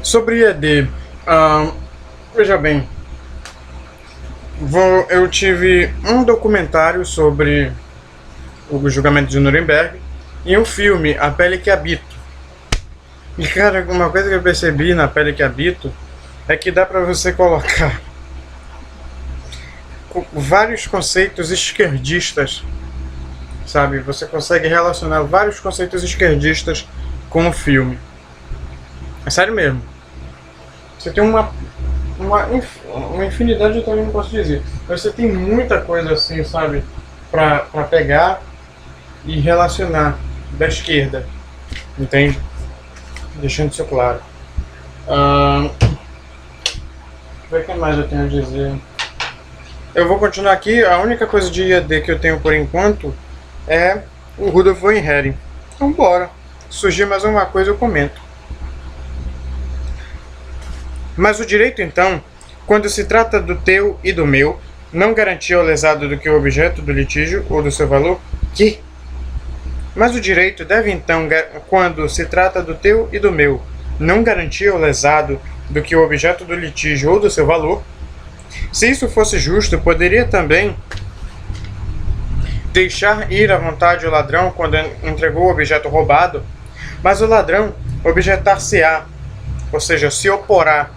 Sobre ED, veja bem, eu tive um documentário sobre o julgamento de Nuremberg e um filme, A Pele que Habito. E cara, uma coisa que eu percebi na Pele que Habito é que dá pra você colocar vários conceitos esquerdistas, sabe? Você consegue relacionar vários conceitos esquerdistas com o filme. É sério mesmo. Você tem uma infinidade, eu também não posso dizer. Mas você tem muita coisa assim, sabe? Pra pegar e relacionar da esquerda. Entende? Deixando isso claro. O que mais eu tenho a dizer? Eu vou continuar aqui. A única coisa de IAD que eu tenho por enquanto é o Rudolf von Hering. Então bora. Se surgir mais alguma coisa eu comento. Mas o direito, então, quando se trata do teu e do meu, não garantia ao lesado do que o objeto do litígio ou do seu valor? Que? Mas o direito deve, então, quando se trata do teu e do meu, não garantia ao lesado do que o objeto do litígio ou do seu valor? Se isso fosse justo, poderia também deixar ir à vontade o ladrão quando entregou o objeto roubado, mas o ladrão objetar-se-á, ou seja, se oporá.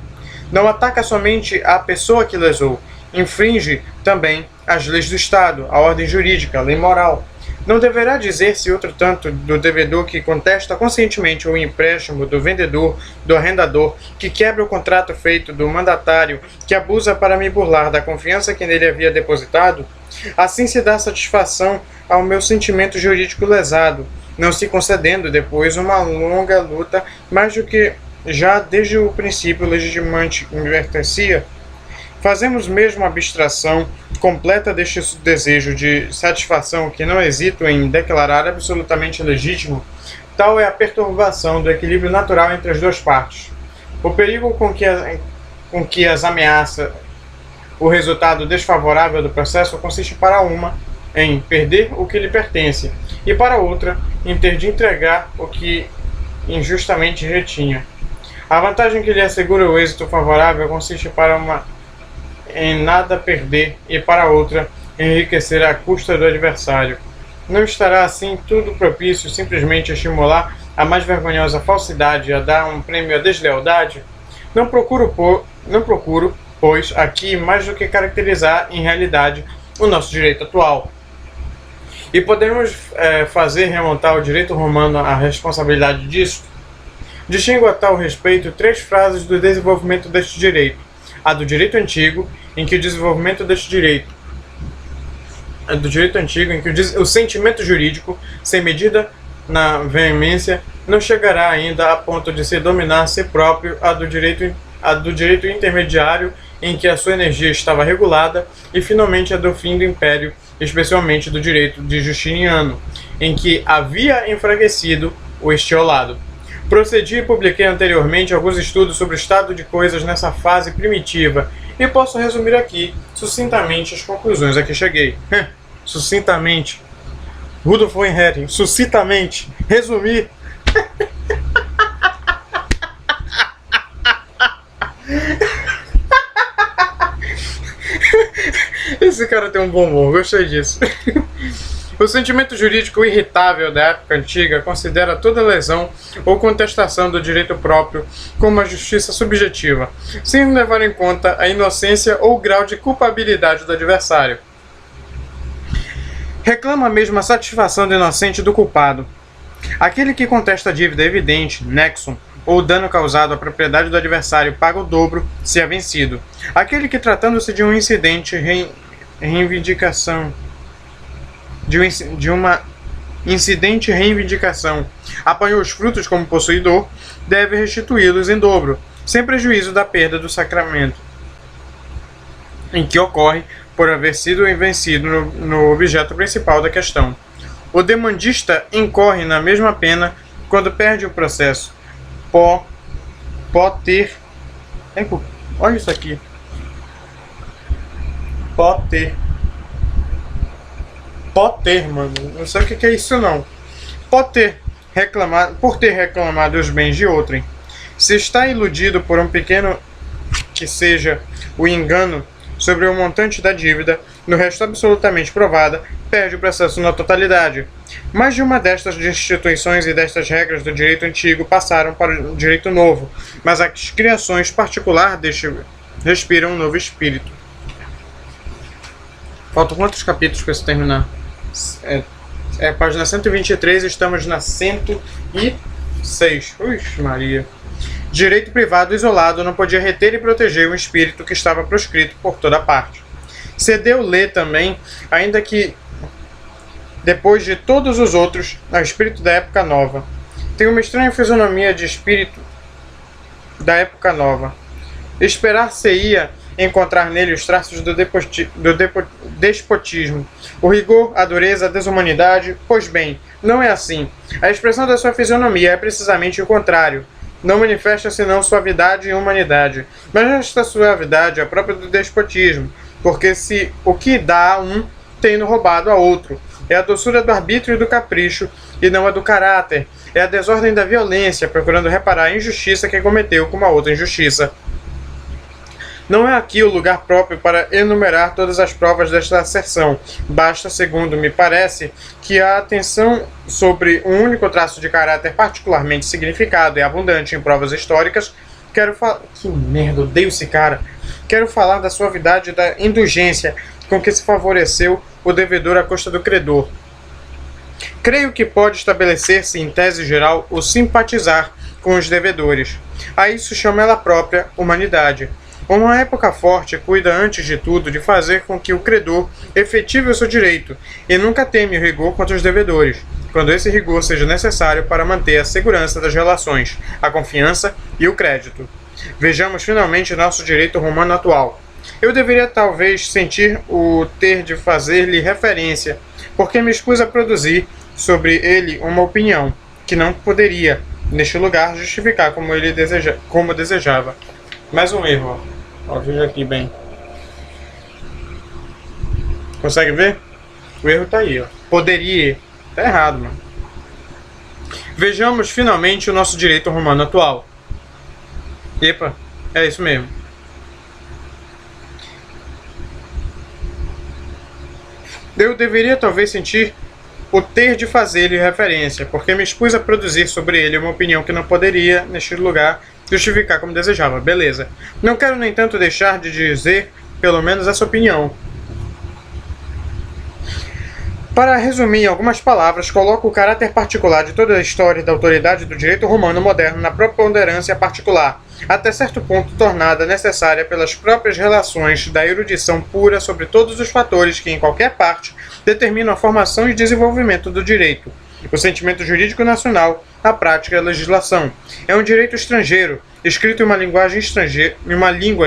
Não ataca somente a pessoa que lesou, infringe também as leis do Estado, a ordem jurídica, a lei moral. Não deverá dizer-se outro tanto do devedor que contesta conscientemente o empréstimo, do vendedor, do arrendador, que quebra o contrato feito, do mandatário, que abusa para me burlar da confiança que nele havia depositado? Assim se dá satisfação ao meu sentimento jurídico lesado, não se concedendo depois uma longa luta, mais do que já desde o princípio legitimamente me pertencia. Fazemos mesmo abstração completa deste desejo de satisfação que não hesito em declarar absolutamente legítimo. Tal é a perturbação do equilíbrio natural entre as duas partes. O perigo com que as ameaça o resultado desfavorável do processo consiste para uma em perder o que lhe pertence e para outra em ter de entregar o que injustamente retinha. A vantagem que lhe assegura o êxito favorável consiste para uma em nada perder e para outra enriquecer à custa do adversário. Não estará assim tudo propício simplesmente a estimular a mais vergonhosa falsidade e a dar um prêmio à deslealdade? Não procuro, pois, aqui mais do que caracterizar em realidade o nosso direito atual. E podemos fazer remontar o direito romano à responsabilidade disso? Distingo a tal respeito três fases do desenvolvimento deste direito. A do direito antigo, em que o desenvolvimento deste direito o sentimento jurídico, sem medida na veemência, não chegará ainda a ponto de se dominar a si próprio, a do direito intermediário, em que a sua energia estava regulada, e finalmente a do fim do império, especialmente do direito de Justiniano, em que havia enfraquecido o estiolado. Procedi e publiquei anteriormente alguns estudos sobre o estado de coisas nessa fase primitiva e posso resumir aqui, sucintamente, as conclusões a que cheguei. Sucintamente. Rudolf von Hering, sucintamente. Resumir. Esse cara tem um bom humor, gostei disso. O sentimento jurídico irritável da época antiga considera toda lesão ou contestação do direito próprio como uma justiça subjetiva, sem levar em conta a inocência ou o grau de culpabilidade do adversário. Reclama mesmo a satisfação do inocente do culpado. Aquele que contesta a dívida evidente, nexum, ou dano causado à propriedade do adversário paga o dobro se é vencido. Aquele que, tratando-se de um incidente, de uma incidente reivindicação, apanhou os frutos como possuidor, deve restituí-los em dobro, sem prejuízo da perda do sacramento, em que ocorre por haver sido vencido no objeto principal da questão. O demandista incorre na mesma pena quando perde o processo. Pode ter... Olha isso aqui. Pode ter, mano. Não sei o que é isso não. Por ter reclamado os bens de outrem. Se está iludido por um pequeno que seja o engano sobre o montante da dívida, no resto absolutamente provada, perde o processo na totalidade. Mais de uma destas instituições e destas regras do direito antigo passaram para o direito novo, mas as criações particular deste respiram um novo espírito. Faltam quantos capítulos para isso terminar? É a página 123, estamos na 106. Ui, Maria. Direito privado isolado não podia reter e proteger um espírito que estava proscrito por toda parte. Cedeu-lhe também, ainda que depois de todos os outros, ao espírito da época nova. Tem uma estranha fisionomia de espírito da época nova. Esperar-se-ia encontrar nele os traços do despotismo, o rigor, a dureza, a desumanidade. Pois bem, não é assim. A expressão da sua fisionomia é precisamente o contrário. Não manifesta senão suavidade e humanidade. Mas esta suavidade é própria do despotismo, porque se o que dá a um, tendo roubado a outro. É a doçura do arbítrio e do capricho, e não a do caráter. É a desordem da violência, procurando reparar a injustiça que cometeu com uma outra injustiça. Não é aqui o lugar próprio para enumerar todas as provas desta asserção. Basta, segundo me parece, que a atenção sobre um único traço de caráter particularmente significado e abundante em provas históricas. Que merda, odeio esse cara. Quero falar da suavidade e da indulgência com que se favoreceu o devedor à custa do credor. Creio que pode estabelecer-se, em tese geral, o simpatizar com os devedores. A isso chama ela própria humanidade. Uma época forte cuida antes de tudo de fazer com que o credor efetive o seu direito e nunca teme o rigor contra os devedores, quando esse rigor seja necessário para manter a segurança das relações, a confiança e o crédito. Vejamos finalmente nosso direito romano atual. Eu deveria talvez sentir o ter de fazer-lhe referência, porque me expus a produzir sobre ele uma opinião, que não poderia, neste lugar, justificar como desejava. Mais um erro, ó. Veja aqui bem. Consegue ver? O erro tá aí, ó. Poderia. Tá errado, mano. Vejamos finalmente o nosso direito romano atual. Epa, é isso mesmo. Eu deveria talvez sentir o ter de fazer-lhe referência, porque me expus a produzir sobre ele uma opinião que não poderia, neste lugar, justificar como desejava. Beleza. Não quero, no entanto, deixar de dizer, pelo menos, essa opinião. Para resumir em algumas palavras, coloco o caráter particular de toda a história da autoridade do direito romano moderno na preponderância particular, até certo ponto tornada necessária pelas próprias relações da erudição pura sobre todos os fatores que, em qualquer parte, determinam a formação e desenvolvimento do direito. O sentimento jurídico nacional, a prática e a legislação. É um direito estrangeiro, escrito em uma língua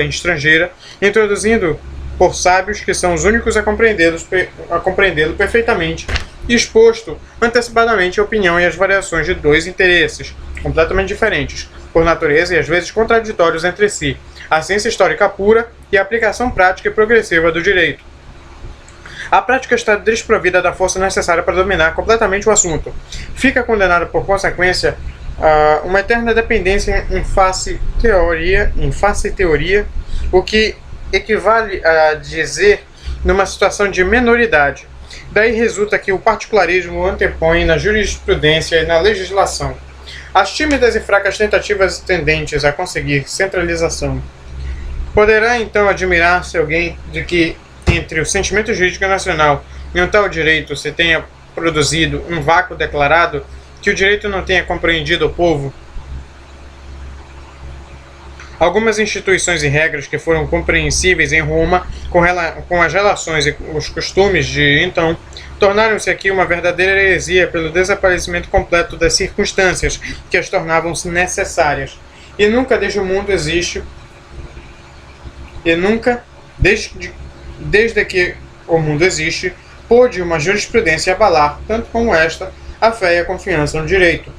estrangeira, introduzindo por sábios que são os únicos a compreendê-lo perfeitamente, e exposto antecipadamente a opinião e as variações de dois interesses, completamente diferentes, por natureza e às vezes contraditórios entre si, a ciência histórica pura e a aplicação prática e progressiva do direito. A prática está desprovida da força necessária para dominar completamente o assunto. Fica condenada, por consequência, a uma eterna dependência em face teoria, o que equivale a dizer numa situação de menoridade. Daí resulta que o particularismo antepõe na jurisprudência e na legislação as tímidas e fracas tentativas tendentes a conseguir centralização. Poderá então admirar-se alguém de que entre o sentimento jurídico nacional e um tal direito se tenha produzido um vácuo declarado, que o direito não tenha compreendido o povo? Algumas instituições e regras que foram compreensíveis em Roma com as relações e os costumes de então, tornaram-se aqui uma verdadeira heresia pelo desaparecimento completo das circunstâncias que as tornavam necessárias. E nunca desde que o mundo existe, pôde uma jurisprudência abalar, tanto como esta, a fé e a confiança no direito.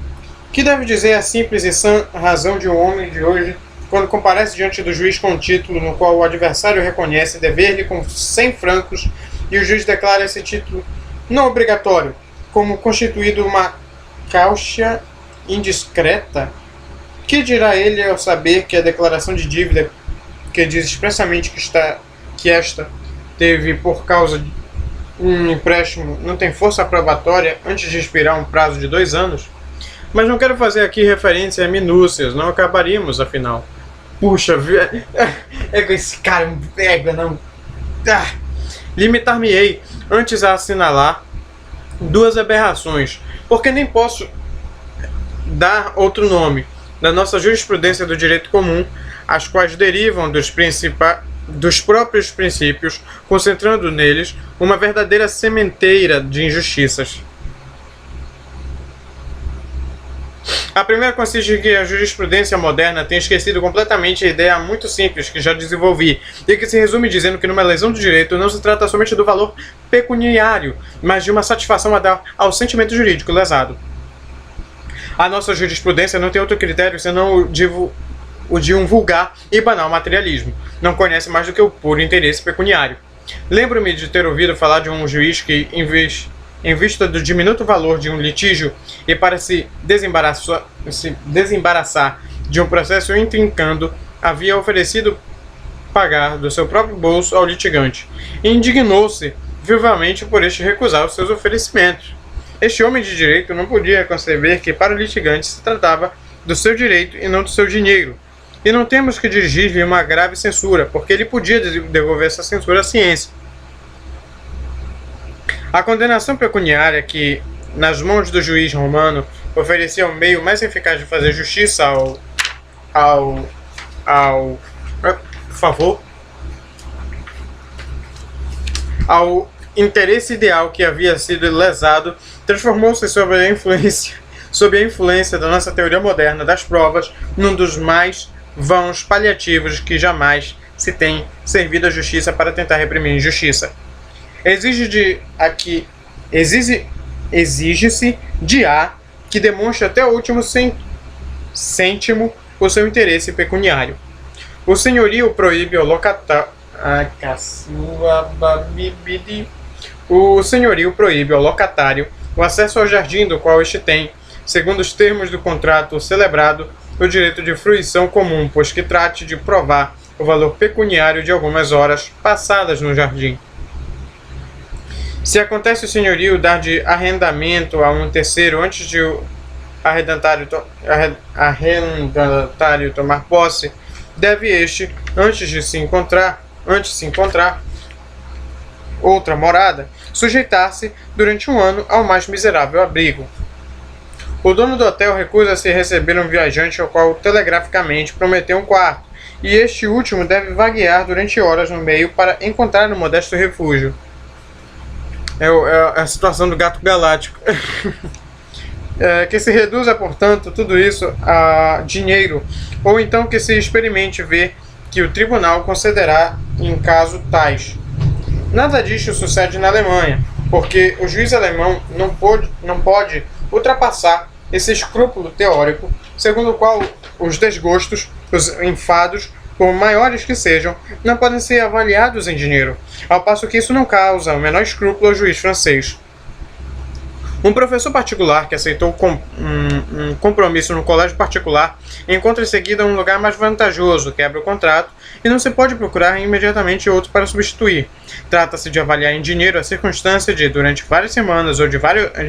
Que deve dizer a simples e sã razão de um homem de hoje, quando comparece diante do juiz com um título no qual o adversário reconhece dever-lhe com 100 francos e o juiz declara esse título não obrigatório, como constituído uma causa indiscreta? Que dirá ele ao saber que a declaração de dívida, que diz expressamente que esta teve por causa de um empréstimo, não tem força aprobatória antes de expirar um prazo de 2 anos? Mas não quero fazer aqui referência a minúcias, não acabaríamos, afinal. Puxa, é que esse cara me pega, não. Limitar-me-ei antes a assinalar 2 aberrações, porque nem posso dar outro nome, da nossa jurisprudência do direito comum, as quais derivam dos próprios princípios, concentrando neles uma verdadeira sementeira de injustiças. A primeira consiste em que a jurisprudência moderna tem esquecido completamente a ideia muito simples que já desenvolvi, e que se resume dizendo que numa lesão do direito não se trata somente do valor pecuniário, mas de uma satisfação a dar ao sentimento jurídico lesado. A nossa jurisprudência não tem outro critério senão o de um vulgar e banal materialismo. Não conhece mais do que o puro interesse pecuniário. Lembro-me de ter ouvido falar de um juiz que, em vista do diminuto valor de um litígio e para se desembaraçar de um processo intrincando, havia oferecido pagar do seu próprio bolso ao litigante, e indignou-se vivamente por este recusar os seus oferecimentos. Este homem de direito não podia conceber que para o litigante se tratava do seu direito e não do seu dinheiro, e não temos que dirigir-lhe uma grave censura, porque ele podia devolver essa censura à ciência. A condenação pecuniária que, nas mãos do juiz romano, oferecia o meio mais eficaz de fazer justiça ao interesse ideal que havia sido lesado, transformou-se sob a influência da nossa teoria moderna das provas num dos mais vãos paliativos que jamais se tem servido à justiça para tentar reprimir a injustiça. Exige-se de A que demonstre até o último cêntimo o seu interesse pecuniário. O senhorio proíbe ao locatário o acesso ao jardim do qual este tem, segundo os termos do contrato celebrado, o direito de fruição comum, pois que trate de provar o valor pecuniário de algumas horas passadas no jardim. Se acontece o senhorio dar de arrendamento a um terceiro antes de o arrendatário tomar posse, deve este, antes de se encontrar outra morada, sujeitar-se durante 1 ano ao mais miserável abrigo. O dono do hotel recusa-se a receber um viajante ao qual telegraficamente prometeu um quarto, e este último deve vaguear durante horas no meio para encontrar um modesto refúgio. É a situação do gato galáctico. Que se reduza, portanto, tudo isso a dinheiro, ou então que se experimente ver que o tribunal concederá em caso tais. Nada disto sucede na Alemanha, porque o juiz alemão não pode ultrapassar esse escrúpulo teórico, segundo o qual os desgostos, os enfados, por maiores que sejam, não podem ser avaliados em dinheiro, ao passo que isso não causa o menor escrúpulo ao juiz francês. Um professor particular que aceitou um compromisso no colégio particular encontra em seguida um lugar mais vantajoso, quebra o contrato e não se pode procurar imediatamente outro para substituir. Trata-se de avaliar em dinheiro a circunstância de, durante várias semanas ou de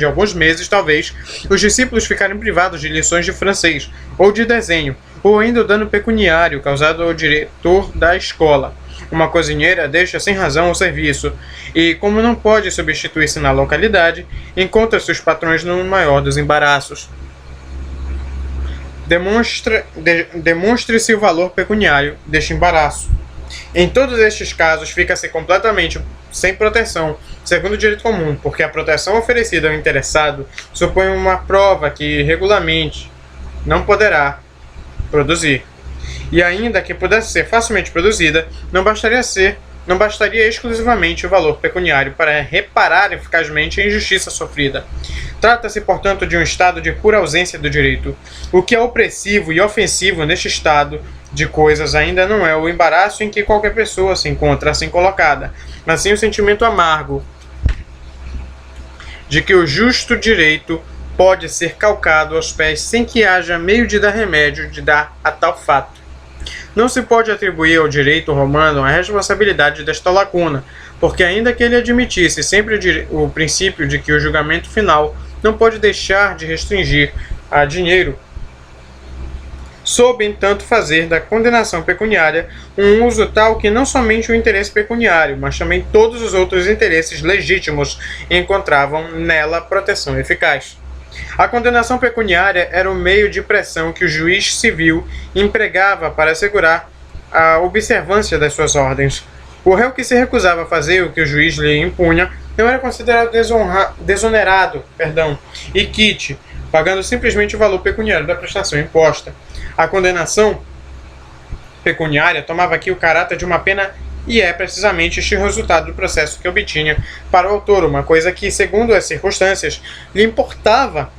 alguns meses, talvez, os discípulos ficarem privados de lições de francês ou de desenho, ou ainda o dano pecuniário causado ao diretor da escola. Uma cozinheira deixa sem razão o serviço e, como não pode substituir-se na localidade, encontra seus patrões no maior dos embaraços. Demonstre-se o valor pecuniário deste embaraço. Em todos estes casos, fica-se completamente sem proteção, segundo o direito comum, porque a proteção oferecida ao interessado supõe uma prova que regularmente não poderá produzir. E ainda que pudesse ser facilmente produzida, não bastaria exclusivamente o valor pecuniário para reparar eficazmente a injustiça sofrida. Trata-se, portanto, de um estado de pura ausência do direito. O que é opressivo e ofensivo neste estado de coisas ainda não é o embaraço em que qualquer pessoa se encontra assim colocada, mas sim o sentimento amargo de que o justo direito pode ser calcado aos pés sem que haja meio de dar remédio de dar a tal fato. Não se pode atribuir ao direito romano a responsabilidade desta lacuna, porque ainda que ele admitisse sempre o princípio de que o julgamento final não pode deixar de restringir a dinheiro, soube, entanto, fazer da condenação pecuniária um uso tal que não somente o interesse pecuniário, mas também todos os outros interesses legítimos encontravam nela proteção eficaz. A condenação pecuniária era o meio de pressão que o juiz civil empregava para assegurar a observância das suas ordens. O réu que se recusava a fazer o que o juiz lhe impunha não era considerado desonerado, e quite, pagando simplesmente o valor pecuniário da prestação imposta. A condenação pecuniária tomava aqui o caráter de uma pena e é precisamente este o resultado do processo que obtinha para o autor, uma coisa que, segundo as circunstâncias, lhe importava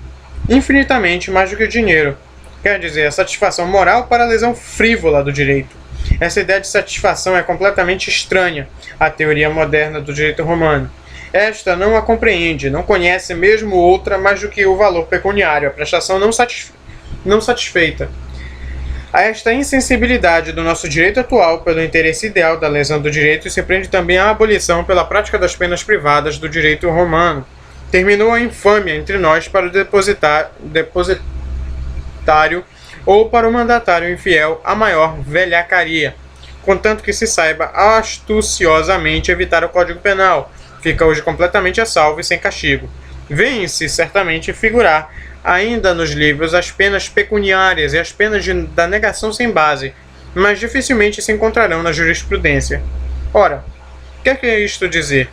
infinitamente mais do que o dinheiro. Quer dizer, a satisfação moral para a lesão frívola do direito. Essa ideia de satisfação é completamente estranha à teoria moderna do direito romano. Esta não a compreende, não conhece mesmo outra mais do que o valor pecuniário, a prestação não satisfeita. A esta insensibilidade do nosso direito atual pelo interesse ideal da lesão do direito se prende também a abolição pela prática das penas privadas do direito romano. Terminou a infâmia entre nós para o depositário ou para o mandatário infiel a maior velhacaria, contanto que se saiba astuciosamente evitar o Código Penal. Fica hoje completamente a salvo e sem castigo. Vêm-se certamente figurar ainda nos livros as penas pecuniárias e as penas da negação sem base, mas dificilmente se encontrarão na jurisprudência. Ora, que quer isto dizer?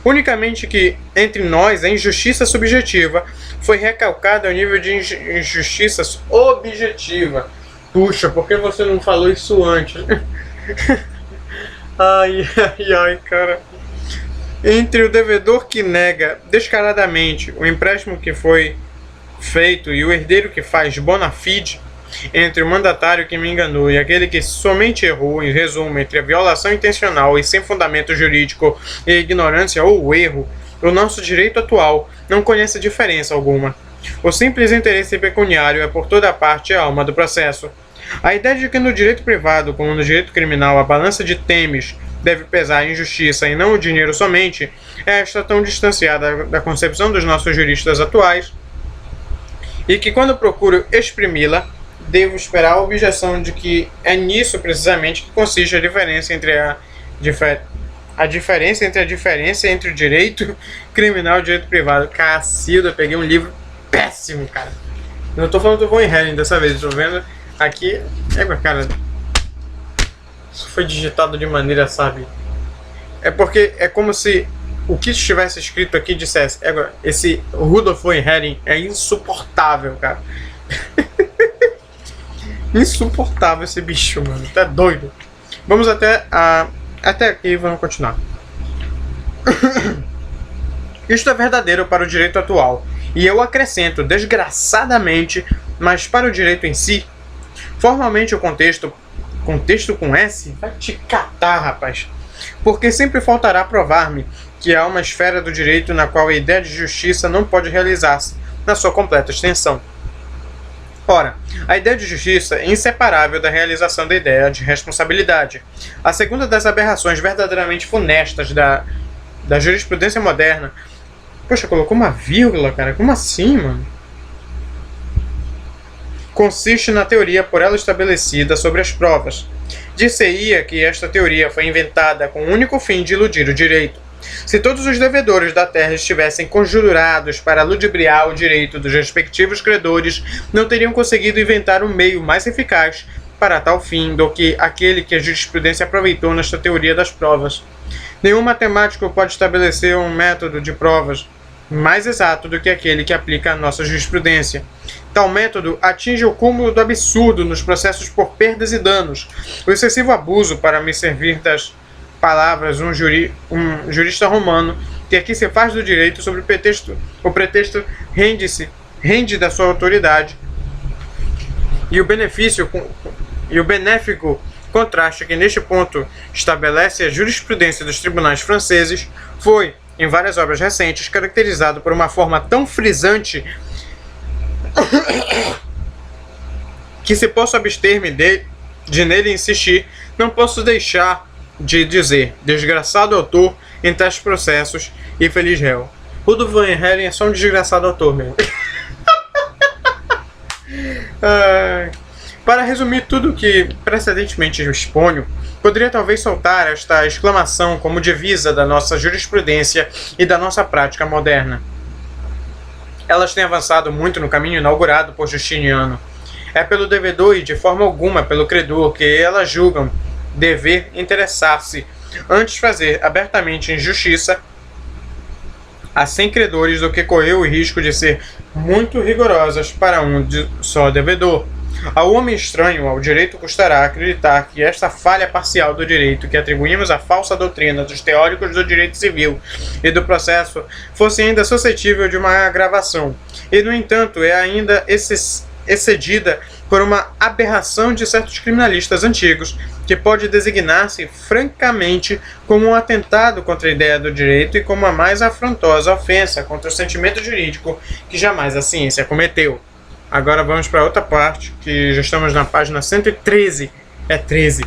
Unicamente que entre nós a injustiça subjetiva foi recalcada ao nível de injustiça objetiva. Puxa, por que você não falou isso antes? Ai, cara. Entre o devedor que nega descaradamente o empréstimo que foi feito e o herdeiro que faz bona fide, entre o mandatário que me enganou e aquele que somente errou, em resumo, entre a violação intencional e sem fundamento jurídico e a ignorância ou o erro, o nosso direito atual não conhece diferença alguma. O simples interesse pecuniário é por toda parte a alma do processo. A ideia de que no direito privado, como no direito criminal, a balança de Temes deve pesar a injustiça e não o dinheiro somente, é esta tão distanciada da concepção dos nossos juristas atuais, e que quando procuro exprimi-la, devo esperar a objeção de que é nisso precisamente que consiste a diferença entre a diferença entre o direito criminal e o direito privado. Cacilda, eu peguei um livro péssimo, cara. Não tô falando do Von Hellen dessa vez, tô vendo aqui, cara, isso foi digitado de maneira, sabe? É porque é como se o que estivesse escrito aqui dissesse: esse Rudolf von Hering é insuportável, cara. Insuportável esse bicho, mano. Tá doido. Vamos até aqui e vamos continuar. Isto é verdadeiro para o direito atual. E eu acrescento, desgraçadamente, mas para o direito em si, formalmente o contexto com S, vai te catar, rapaz. Porque sempre faltará provar-me que há uma esfera do direito na qual a ideia de justiça não pode realizar-se na sua completa extensão. Ora, a ideia de justiça é inseparável da realização da ideia de responsabilidade. A segunda das aberrações verdadeiramente funestas da jurisprudência moderna... Poxa, colocou uma vírgula, cara. Como assim, mano? Consiste na teoria por ela estabelecida sobre as provas. Dir-se-ia que esta teoria foi inventada com o único fim de iludir o direito. Se todos os devedores da terra estivessem conjurados para ludibriar o direito dos respectivos credores, não teriam conseguido inventar um meio mais eficaz para tal fim do que aquele que a jurisprudência aproveitou nesta teoria das provas. Nenhum matemático pode estabelecer um método de provas mais exato do que aquele que aplica a nossa jurisprudência. Tal método atinge o cúmulo do absurdo nos processos por perdas e danos. O excessivo abuso, para me servir das palavras um jurista romano, que aqui se faz do direito sobre o pretexto rende da sua autoridade, e o benéfico contraste que neste ponto estabelece a jurisprudência dos tribunais franceses foi, em várias obras recentes, caracterizado por uma forma tão frisante que, se posso abster-me de nele insistir, não posso deixar de dizer: desgraçado autor em tais processos e feliz réu. Rudolf Van Hellen é só um desgraçado autor mesmo. Para resumir tudo o que precedentemente exponho, poderia talvez soltar esta exclamação como divisa da nossa jurisprudência e da nossa prática moderna. Elas têm avançado muito no caminho inaugurado por Justiniano. É pelo devedor e de forma alguma pelo credor que elas julgam dever interessar-se, antes fazer abertamente injustiça a 100 credores do que correr o risco de ser muito rigorosas para um só devedor. Ao homem estranho ao direito custará acreditar que esta falha parcial do direito que atribuímos à falsa doutrina dos teóricos do direito civil e do processo fosse ainda suscetível de uma agravação, e no entanto é ainda excedida por uma aberração de certos criminalistas antigos, que pode designar-se francamente como um atentado contra a ideia do direito e como a mais afrontosa ofensa contra o sentimento jurídico que jamais a ciência cometeu. Agora vamos para outra parte, que já estamos na página 113. É 13.